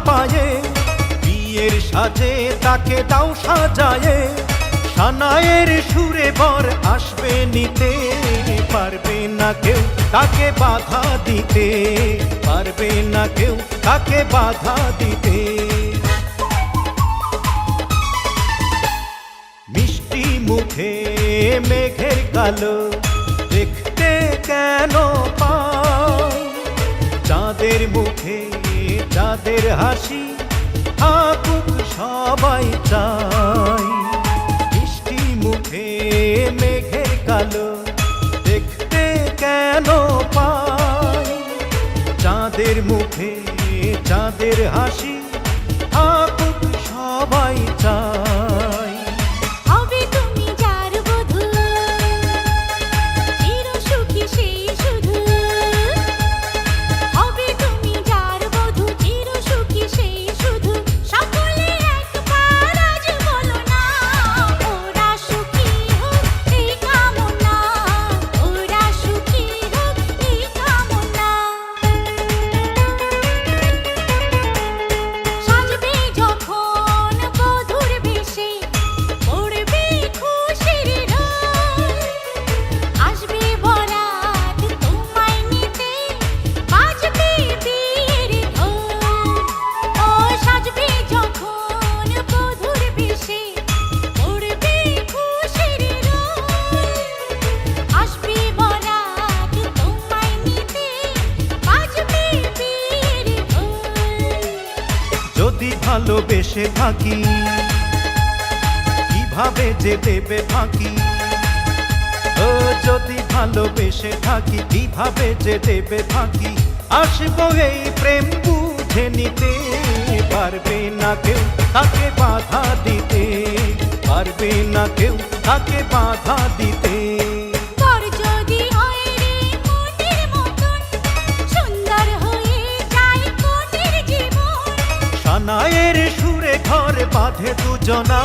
পায়ে, বিয়ের সাজে তাকে দাও সাজায়ে, সানায়ের সুরে বর আসবে নিতে, পারবে না কেউ তাকে বাধা দিতে, পারবে না কেউ তাকে বাধা দিতে। মিষ্টি মুখে মেঘের কালো দেখতে কেন পাই, চাঁদের মুখে চাঁদের হাসি থাকুক সবাই চাই। মিষ্টি মুখে মেঘের কালো দেখতে কেন পাই, চাঁদের মুখে চাঁদের হাসি থাকুক সবাই চাই। হবে তুমি যার বধূ, চির সুখী সেই শুধু। হবে তুমি যার বধূ, চির সুখী সেই শুধু। সকলে একবার আজ বলো না, ওরা সুখী হোক এই কামনা, ওরা সুখী হোক এই কামনা। সাজবে যখন বধূর বেশে, পড়বে খুশির রোল। আসবে বরাত তোমায় নিতে, বাজবে বিয়ের ঢোল। ও সাজবে যখন বধূর বেশে, পড়বে খুশির রোল। আসবে বরাত তোমায় নিতে, বাজবে বিয়ের ঢোল। যদি ভালোবেসে থাকি কিভাবে যে দেবে ফাঁকি, ও যদি ভালোবেসে থাকি কিভাবে যে দেবে ফাঁকি। আসবো এই প্রেম বুঝে নিতে, পারবে না কেউ তাকে বাধা দিতে, পারবে না কেউ তাকে বাধা দিতে। বর যদি হয় রে মনের মতন, সুন্দর হয়ে যায় কনের জীবন। সানায়ের সুরে ঘর বাঁধে দুজনা,